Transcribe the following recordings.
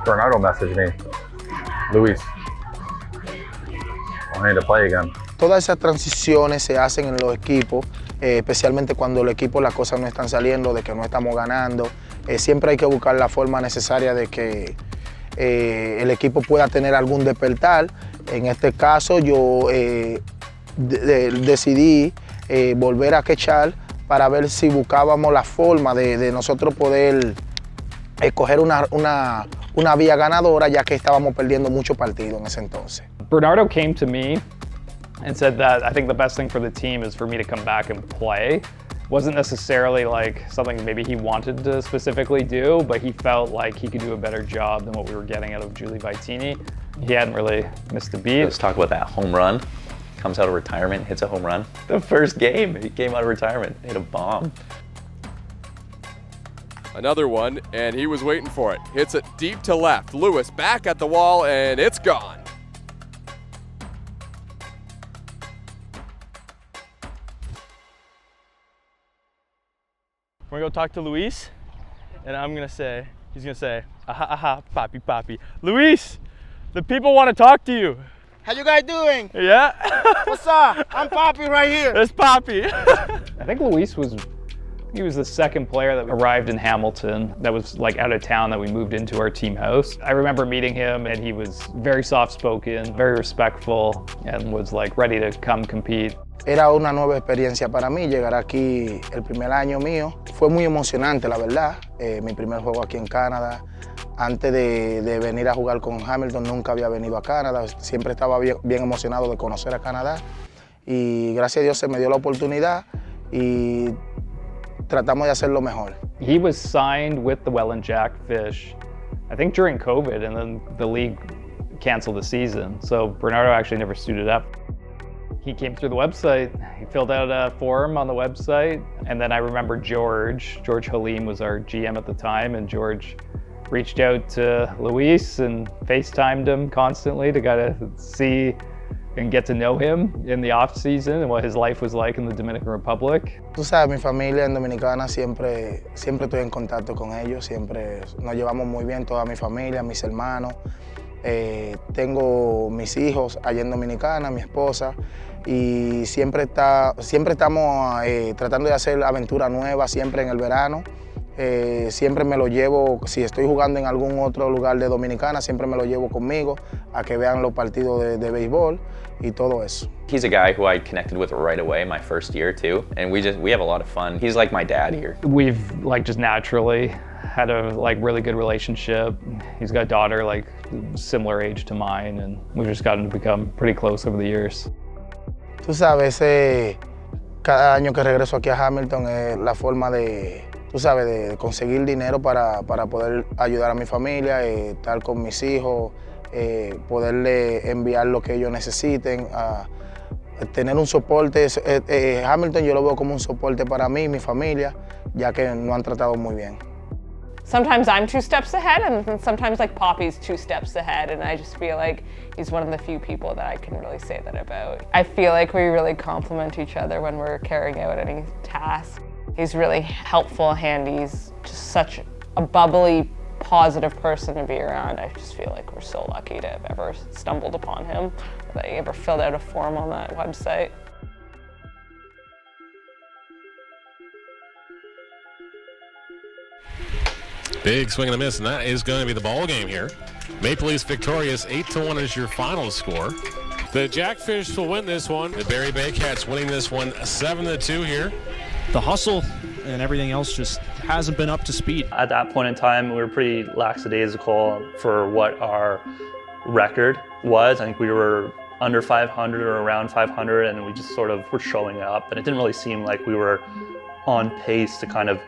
Bernardo messaged me, Luis, I need to play again. Todas esas transiciones se hacen en los equipos, especialmente cuando el equipo las cosas no están saliendo, de que no estamos ganando. Siempre hay que buscar la forma necesaria de que el equipo pueda tener algún despertar. En este caso yo decidí volver a quechar para ver si buscábamos la forma de nosotros poder escoger una vía ganadora, ya que estábamos perdiendo muchos partidos en ese entonces. Bernardo came to me and said that I think the best thing for the team is for me to come back and play. Wasn't necessarily like something maybe he wanted to specifically do, but he felt like he could do a better job than what we were getting out of Julie Vitini. He hadn't really missed a beat. Let's talk about that home run. Comes out of retirement, hits a home run. The first game, he came out of retirement, hit a bomb. Another one, and he was waiting for it. Hits it deep to left. Lewis back at the wall, and it's gone. We're gonna go talk to Luis, and he's gonna say, aha, aha, papi, papi. Luis, the people want to talk to you. How you guys doing? Yeah? What's up? I'm Papi right here. It's Papi. I think Luis was the second player that arrived in Hamilton that was like out of town that we moved into our team house. I remember meeting him and he was very soft-spoken, very respectful, and was like ready to come compete. Era una nueva experiencia para mí llegar aquí el primer año mío. Fue muy emocionante, la verdad. Mi primer juego aquí en Canadá. Antes de venir a jugar con Hamilton, nunca había venido a Canadá. Siempre estaba bien emocionado de conocer a Canadá. Y gracias a Dios se me dio la oportunidad y tratamos de hacerlo mejor. He was signed with the Welland Jackfish, I think during COVID, and then the league canceled the season. So Bernardo actually never suited up. He came through the website, he filled out a form on the website, and then I remember George Halim was our GM at the time, and George reached out to Luis and FaceTimed him constantly to kind of see and get to know him in the off season and what his life was like in the Dominican Republic. Tú sabes, mi familia en Dominicana siempre estoy en contacto con ellos, siempre nos llevamos muy bien, toda mi familia, mis hermanos. Tengo mis hijos allá en Dominicana, mi esposa, y siempre estamos tratando de hacer aventuras nuevas, siempre en el verano. Siempre me lo llevo, si estoy jugando en algún otro lugar de Dominicana, siempre me lo llevo conmigo a que vean los partidos de béisbol y todo eso. He's a guy who I connected with right away my first year too, and we have a lot of fun. He's like my dad here. We've like just naturally had a like really good relationship. He's got a daughter like similar age to mine, and we've just gotten to become pretty close over the years. Tú sabes, cada año que regreso aquí a Hamilton es la forma de conseguir dinero para poder ayudar a mi familia, estar con mis hijos, poderle enviar lo que ellos necesiten, tener un soporte. Hamilton yo lo veo como un soporte para mí y mi familia, ya que nos han tratado muy bien. Sometimes I'm 2 steps ahead, and sometimes like Poppy's 2 steps ahead, and I just feel like he's one of the few people that I can really say that about. I feel like we really complement each other when we're carrying out any task. He's really helpful, handy. He's just such a bubbly, positive person to be around. I just feel like we're so lucky to have ever stumbled upon him, that he ever filled out a form on that website. Big swing and a miss, and that is going to be the ball game here. Maple Leafs victorious, 8-1 is your final score. The Jackfish will win this one. The Barrie Bay Cats winning this one 7-2 here. The hustle and everything else just hasn't been up to speed. At that point in time, we were pretty lackadaisical for what our record was. I think we were under 500 or around 500, and we just sort of were showing up. And it didn't really seem like we were on pace to kind of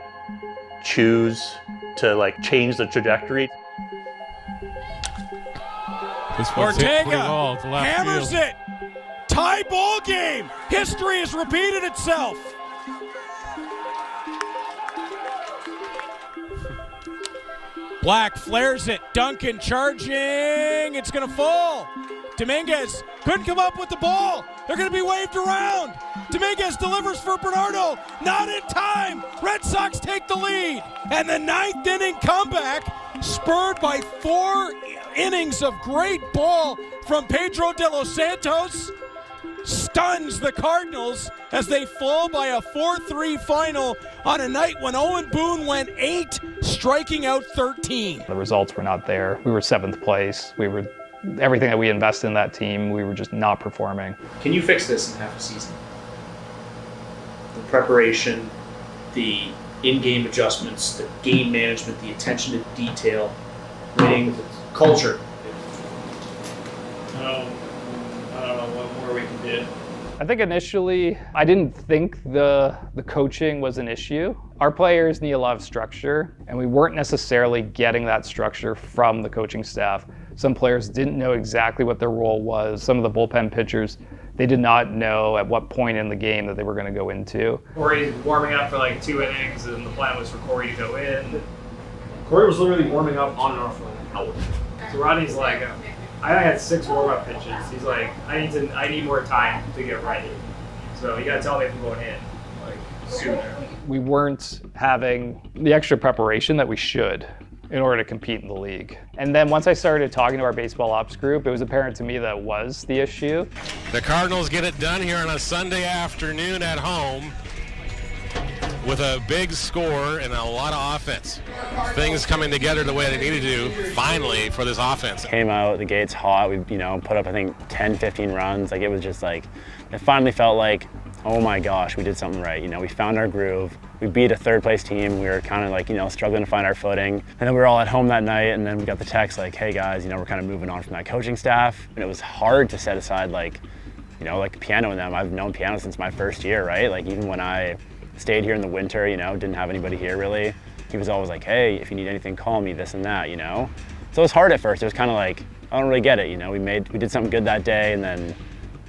choose to like change the trajectory. Ortega hammers it. Tie ball game. History has repeated itself. Black flares it. Duncan charging. It's going to fall. Dominguez couldn't come up with the ball. They're going to be waved around. Dominguez delivers for Bernardo. Not in time. Red Sox take the lead. And the 9th inning comeback spurred by 4 innings of great ball from Pedro de los Santos, stuns the Cardinals as they fall by a 4-3 final on a night when Owen Boone went 8, striking out 13. The results were not there. We were 7th place. Everything that we invested in that team, we were just not performing. Can you fix this in half a season? The preparation, the in-game adjustments, the game management, the attention to detail, winning, culture. I don't know what more we can do. I think initially, I didn't think the coaching was an issue. Our players need a lot of structure, and we weren't necessarily getting that structure from the coaching staff. Some players didn't know exactly what their role was. Some of the bullpen pitchers, they did not know at what point in the game that they were going to go into. Corey's warming up for like 2 innings, and the plan was for Corey to go in. Corey was literally warming up on and off for an hour. So Rodney's like, I had 6 warm-up pitches. He's like, I need more time to get ready. So you gotta tell me if I'm going in, like, sooner. We weren't having the extra preparation that we should in order to compete in the league. And then once I started talking to our baseball ops group, it was apparent to me that was the issue. The Cardinals get it done here on a Sunday afternoon at home with a big score and a lot of offense. Things coming together the way they needed to finally for this offense. Came out the gates hot. We, put up I think 10, 15 runs. Like it was just like, it finally felt like, oh my gosh, we did something right. We found our groove. We beat a 3rd place team. We were kind of like, struggling to find our footing. And then we were all at home that night, and then we got the text like, hey guys, we're kind of moving on from that coaching staff. And it was hard to set aside like Piano and them. I've known Piano since my first year, right? Like even when I stayed here in the winter, didn't have anybody here really. He was always like, hey, if you need anything, call me, this and that, So it was hard at first. It was kind of like, I don't really get it, we did something good that day, and then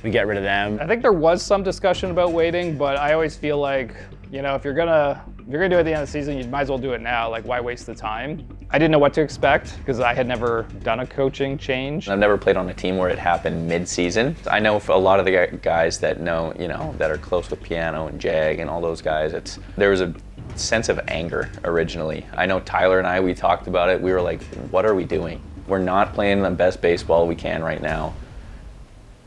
we get rid of them. I think there was some discussion about waiting, but I always feel like, if you're gonna do it at the end of the season, you might as well do it now. Like, why waste the time? I didn't know what to expect because I had never done a coaching change. I've never played on a team where it happened mid-season. I know for a lot of the guys that know, that are close with Piano and Jag and all those guys, there was a sense of anger originally. I know Tyler and I, we talked about it. We were like, what are we doing? We're not playing the best baseball we can right now.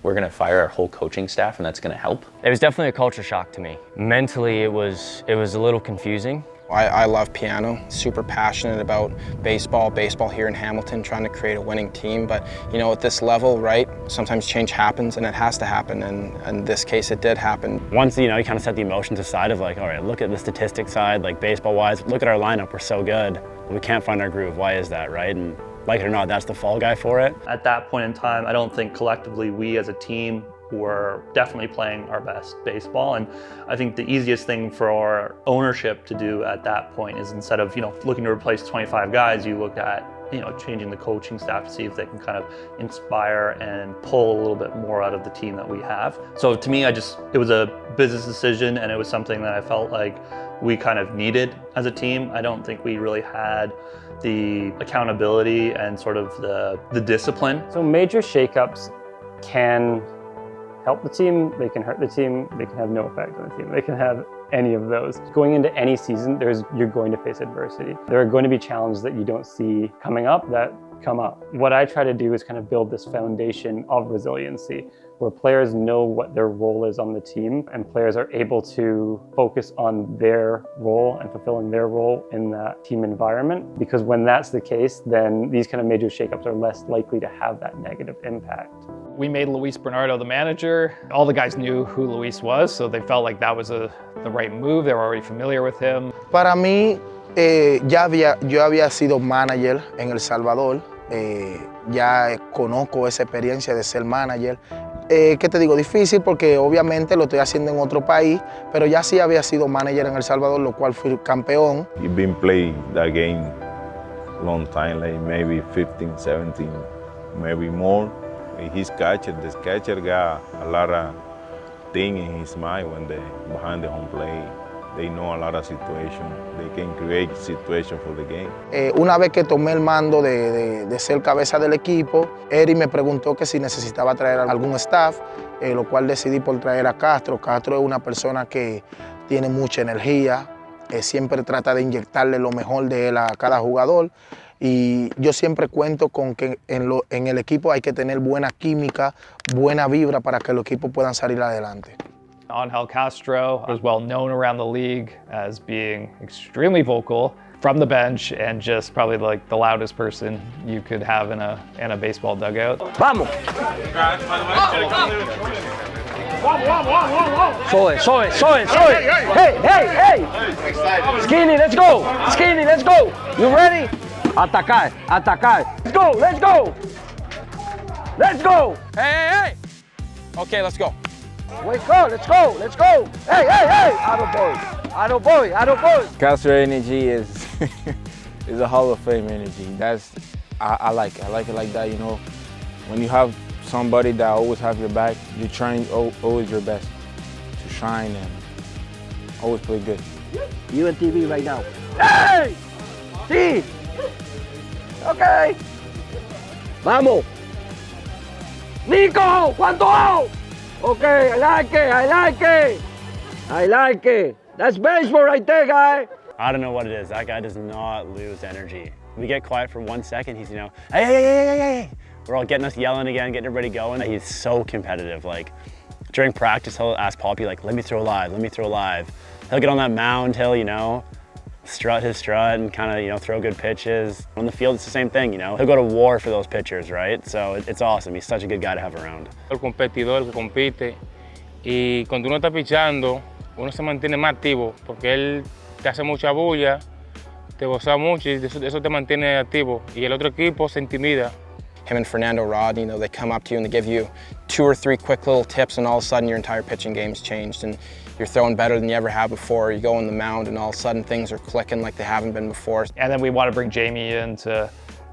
We're gonna fire our whole coaching staff, and that's gonna help. It was definitely a culture shock to me. Mentally, it was a little confusing. I love Piano, super passionate about baseball here in Hamilton, trying to create a winning team. But at this level, right, sometimes change happens, and it has to happen. And in this case, it did happen. Once, you kind of set the emotions aside of like, all right, look at the statistics side, like baseball-wise, look at our lineup, we're so good. But we can't find our groove, why is that, right? And like it or not, that's the fall guy for it. At that point in time, I don't think collectively we as a team were definitely playing our best baseball. And I think the easiest thing for our ownership to do at that point is instead of, looking to replace 25 guys, you look at, changing the coaching staff to see if they can kind of inspire and pull a little bit more out of the team that we have. So to me, it was a business decision, and it was something that I felt like we kind of needed as a team. I don't think we really had the accountability and sort of the discipline. So major shakeups can help the team, they can hurt the team, they can have no effect on the team. They can have any of those. Going into any season, you're going to face adversity. There are going to be challenges that you don't see coming up that come up. What I try to do is kind of build this foundation of resiliency where players know what their role is on the team, and players are able to focus on their role and fulfilling their role in that team environment. Because when that's the case, then these kind of major shakeups are less likely to have that negative impact. We made Luis Bernardo the manager. All the guys knew who Luis was, so they felt like that was the right move. They were already familiar with him. Para mí, yo había sido manager en El Salvador. Ya conozco esa experiencia de ser manager. ¿Qué te digo? Difícil porque obviamente lo estoy haciendo en otro país, pero ya sí había sido manager en El Salvador, lo cual fui campeón. You've been playing that game long time, like maybe 15, 17, maybe more. His catcher, the catcher got a lot of things in his mind when they behind the home plate. They know a lot of situations. They can create situations for the game. Una vez que tomé el mando de ser cabeza del equipo, Eri me preguntó que si necesitaba traer algún staff, lo cual decidí por traer a Castro. Castro es una persona que tiene mucha energía, siempre trata de inyectarle lo mejor de él a cada jugador. Y yo siempre cuento con que en el equipo hay que tener buena química, buena vibra para que los equipos puedan salir adelante. Angel Castro was well known around the league as being extremely vocal from the bench and just probably like the loudest person you could have in a baseball dugout. Vamos! Soy. Hey! Skinny, let's go! Skinny, let's go! You ready? Atacar. Let's go! Hey! Okay, let's go. Let's go! Hey! Atta boy! Castro energy is is a Hall of Fame energy. I like it. I like it like that, you know. When you have somebody that always have your back, you're trying always your best to shine and always play good. You on TV right now. Hey! See! Okay! Vamos! Nico! ¿Cuánto out? Okay, I like it. That's baseball right there, guy. I don't know what it is. That guy does not lose energy. We get quiet for 1 second, he's, hey. We're all getting us yelling again, getting everybody going. He's so competitive. Like, during practice, he'll ask Poppy, like, let me throw live. He'll get on that mound, he'll, strut his strut and kind of, throw good pitches. On the field, it's the same thing, He'll go to war for those pitchers, right? So it's awesome. He's such a good guy to have around. El competidor que compite y cuando uno está pichando, uno se mantiene más activo porque él te hace mucha bulla, te goza mucho y eso te mantiene activo y el otro equipo se intimida. Him and Fernando Rod, they come up to you and they give you 2 or 3 quick little tips and all of a sudden your entire pitching game's changed and you're throwing better than you ever have before. You go on the mound and all of a sudden things are clicking like they haven't been before. And then we want to bring Jamie in to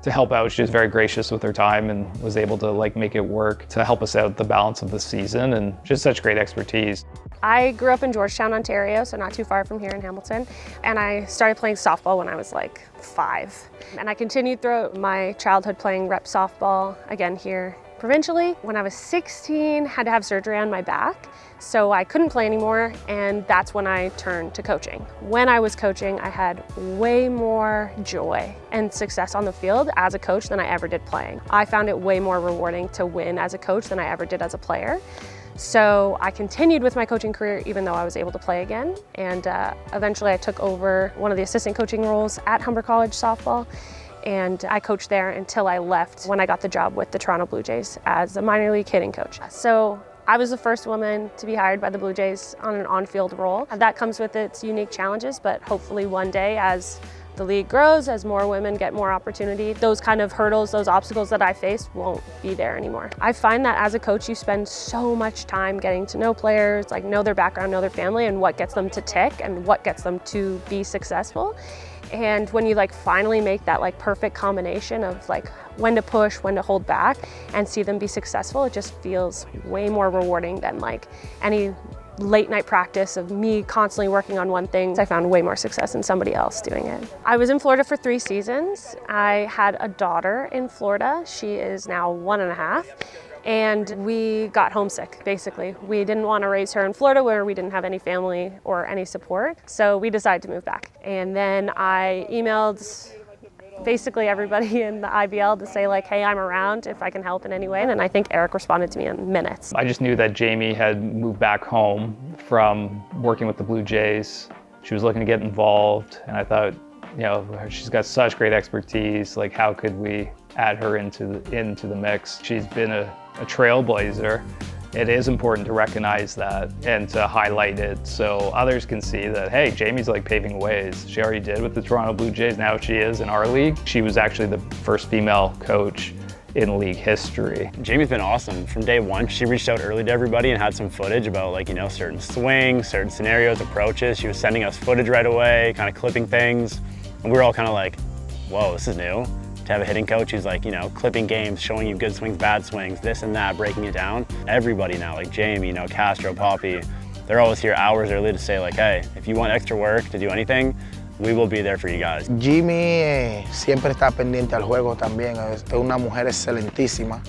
help out. She was very gracious with her time and was able to make it work to help us out the balance of the season and just such great expertise. I grew up in Georgetown, Ontario, so not too far from here in Hamilton. And I started playing softball when I was 5. And I continued throughout my childhood playing rep softball, again here provincially. When I was 16, had to have surgery on my back, so I couldn't play anymore, and that's when I turned to coaching. When I was coaching, I had way more joy and success on the field as a coach than I ever did playing. I found it way more rewarding to win as a coach than I ever did as a player. So I continued with my coaching career even though I was able to play again, and eventually I took over one of the assistant coaching roles at Humber College softball, and I coached there until I left when I got the job with the Toronto Blue Jays as a minor league hitting coach. So I was the first woman to be hired by the Blue Jays on an on-field role. That comes with its unique challenges, but hopefully one day as the league grows, as more women get more opportunity, those kind of hurdles, those obstacles that I faced won't be there anymore. I find that as a coach, you spend so much time getting to know players, know their background, know their family, and what gets them to tick and what gets them to be successful. And when you finally make that perfect combination of when to push, when to hold back, and see them be successful, it just feels way more rewarding than any late night practice of me constantly working on one thing. I found way more success in somebody else doing it. I was in Florida for 3 seasons. I had a daughter in Florida. She is now 1.5. And we got homesick, basically. We didn't want to raise her in Florida where we didn't have any family or any support. So we decided to move back. And then I emailed basically everybody in the IBL to say hey, I'm around if I can help in any way. And I think Eric responded to me in minutes. I just knew that Jamie had moved back home from working with the Blue Jays. She was looking to get involved, and I thought, she's got such great expertise. How could we add her into the mix? She's been a trailblazer. It is important to recognize that and to highlight it so others can see that, hey, Jamie's paving ways. She already did with the Toronto Blue Jays, now she is in our league. She was actually the first female coach in league history. Jamie's been awesome. From day one, she reached out early to everybody and had some footage about certain swings, certain scenarios, approaches. She was sending us footage right away, kind of clipping things. And we were all kind of whoa, this is new. To have a hitting coach who's clipping games, showing you good swings, bad swings, this and that, breaking it down. Everybody now, Jamie, Castro, Poppy, they're always here hours early to say hey, if you want extra work to do anything, we will be there for you guys. Jimmy siempre está pendiente al juego también, es una mujer excelentísima,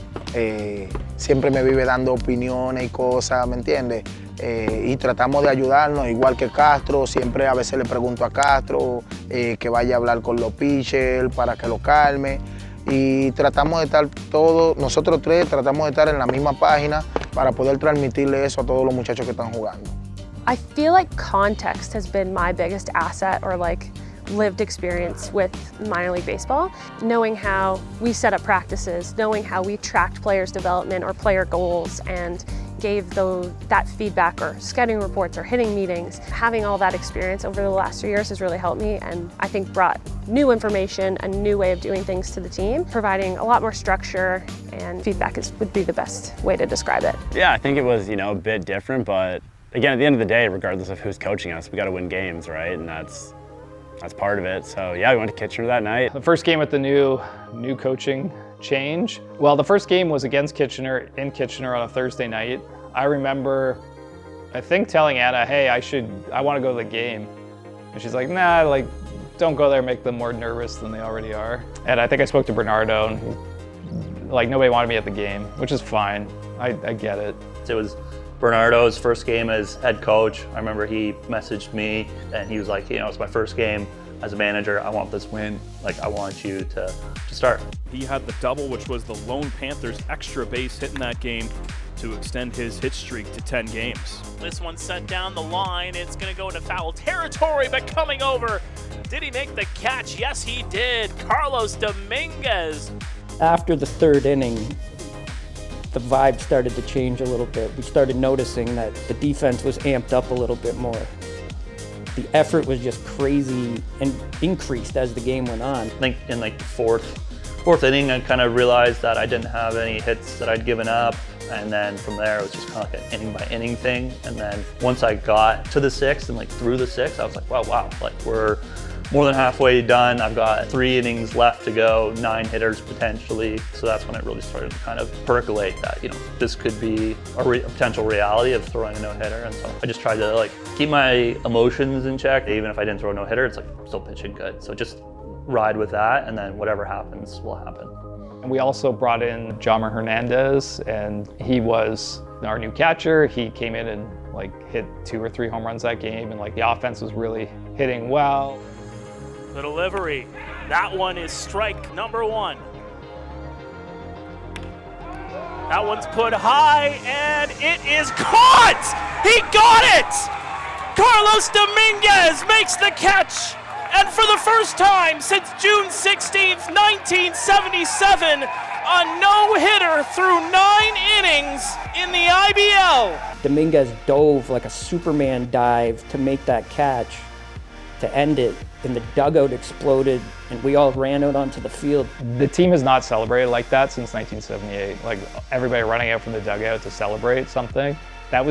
siempre me vive dando opiniones y cosas, ¿me entiendes? Y tratamos de ayudarnos, igual que Castro, siempre a veces le pregunto a Castro que vaya a hablar con los pitchers para que lo calme. Y tratamos de estar todos, nosotros tres tratamos de estar en la misma página para poder transmitirle eso a todos los muchachos que están jugando. I feel like context has been my biggest asset, or like lived experience with minor league baseball. Knowing how we set up practices, knowing how we tracked players' development or player goals and gave that feedback or scouting reports or hitting meetings. Having all that experience over the last 3 years has really helped me, and I think brought new information, a new way of doing things to the team, providing a lot more structure, and feedback would be the best way to describe it. Yeah, I think it was, a bit different, but again, at the end of the day, regardless of who's coaching us, we got to win games, right? And that's part of it. So yeah, we went to Kitchener that night. The first game with the new coaching change. Well, the first game was against Kitchener, in Kitchener on a Thursday night. I remember, I think telling Anna, hey, I want to go to the game. And she's like, nah, don't go there, make them more nervous than they already are. And I think I spoke to Bernardo, and nobody wanted me at the game, which is fine. I get it. It was Bernardo's first game as head coach. I remember he messaged me and he was like, it's my first game as a manager. I want this win. I want you to start. He had the double, which was the lone Panthers extra base hit in that game to extend his hit streak to 10 games. This one sent down the line. It's going to go into foul territory, but coming over. Did he make the catch? Yes, he did. Carlos Dominguez. After the third inning, the vibe started to change a little bit. We started noticing that the defense was amped up a little bit more. The effort was just crazy and increased as the game went on. I think in the fourth inning, I kind of realized that I didn't have any hits that I'd given up. And then from there, it was just kind of like an inning by inning thing. And then once I got to the sixth and through the sixth, I was like, wow, we're more than halfway done. I've got 3 innings left to go, 9 hitters potentially. So that's when it really started to kind of percolate that, this could be a potential reality of throwing a no-hitter. And so I just tried to keep my emotions in check. Even if I didn't throw a no-hitter, it's still pitching good. So just ride with that, and then whatever happens will happen. And we also brought in Jomar Hernandez, and he was our new catcher. He came in and hit 2 or 3 home runs that game, and the offense was really hitting well. The delivery, that one is strike number 1. That one's put high, and it is caught! He got it! Carlos Dominguez makes the catch, and for the first time since June 16th, 1977, a no-hitter through 9 innings in the IBL. Dominguez dove like a Superman dive to make that catch, to end it, and the dugout exploded, and we all ran out onto the field. The team has not celebrated like that since 1978. Everybody running out from the dugout to celebrate something. I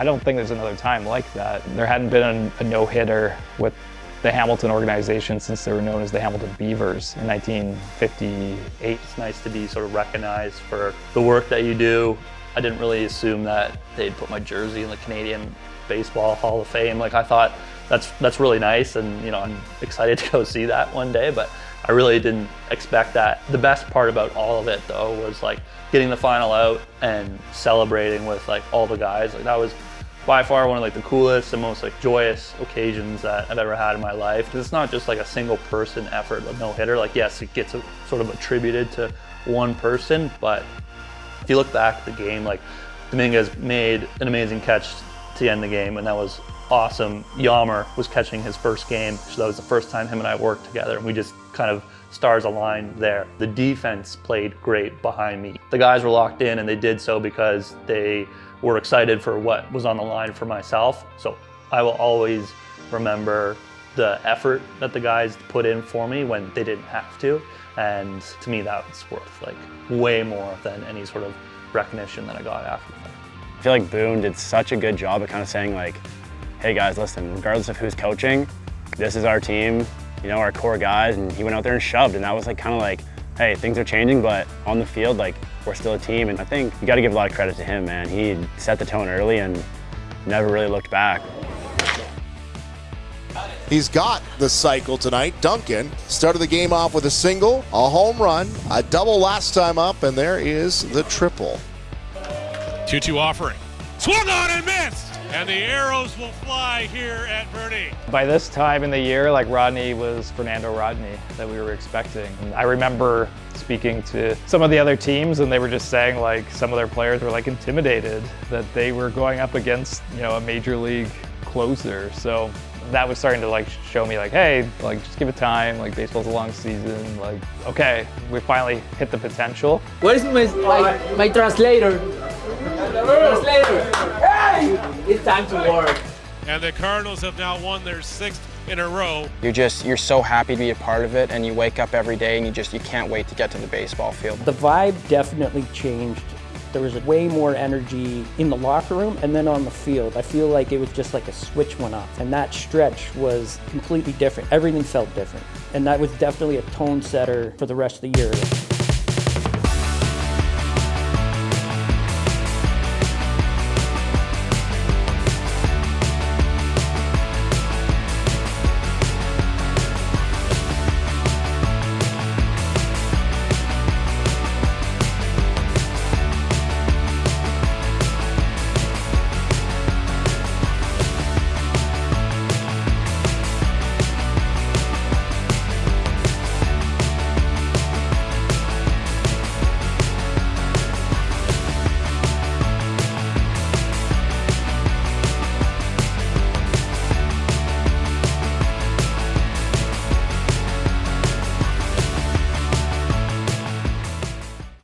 don't think there's another time like that. There hadn't been a no-hitter with the Hamilton organization since they were known as the Hamilton Beavers in 1958. It's nice to be sort of recognized for the work that you do. I didn't really assume that they'd put my jersey in the Canadian Baseball Hall of Fame. I thought that's really nice, and I'm excited to go see that one day, but I really didn't expect that. The best part about all of it though was getting the final out and celebrating with all the guys. That was by far one of the coolest and most joyous occasions that I've ever had in my life. 'Cause it's not just a single person effort, a no-hitter. Yes, it gets sort of attributed to one person, but if you look back at the game, Dominguez made an amazing catch to end the game, and that was awesome. Yammer was catching his first game, so that was the first time him and I worked together, and we just kind of stars aligned there. The defense played great behind me. The guys were locked in, and they did so because they were excited for what was on the line for myself. So I will always remember the effort that the guys put in for me when they didn't have to, and to me that's worth way more than any sort of recognition that I got after the fact. I feel like Boone did such a good job at kind of saying hey guys, listen, regardless of who's coaching, this is our team, our core guys, and he went out there and shoved, and that was hey, things are changing, but on the field, we're still a team, and I think you got to give a lot of credit to him, man. He set the tone early and never really looked back. He's got the cycle tonight. Duncan started the game off with a single, a home run, a double last time up, and there is the triple. 2-2 offering. Swung on and missed! And the arrows will fly here at Bernie. By this time in the year, like Rodney was Fernando Rodney that we were expecting. And I remember speaking to some of the other teams and they were just saying like some of their players were like intimidated that they were going up against, you know, a major league closer. So that was starting to like show me like, hey, like just give it time, like baseball's a long season, like, okay, we finally hit the potential. Where's my translator? Translator! Hey! It's time to work. And the Cardinals have now won their 6th in a row. You're so happy to be a part of it, and you wake up every day and you can't wait to get to the baseball field. The vibe definitely changed. There was way more energy in the locker room and then on the field. I feel like it was just like a switch went off, and that stretch was completely different. Everything felt different, and that was definitely a tone setter for the rest of the year.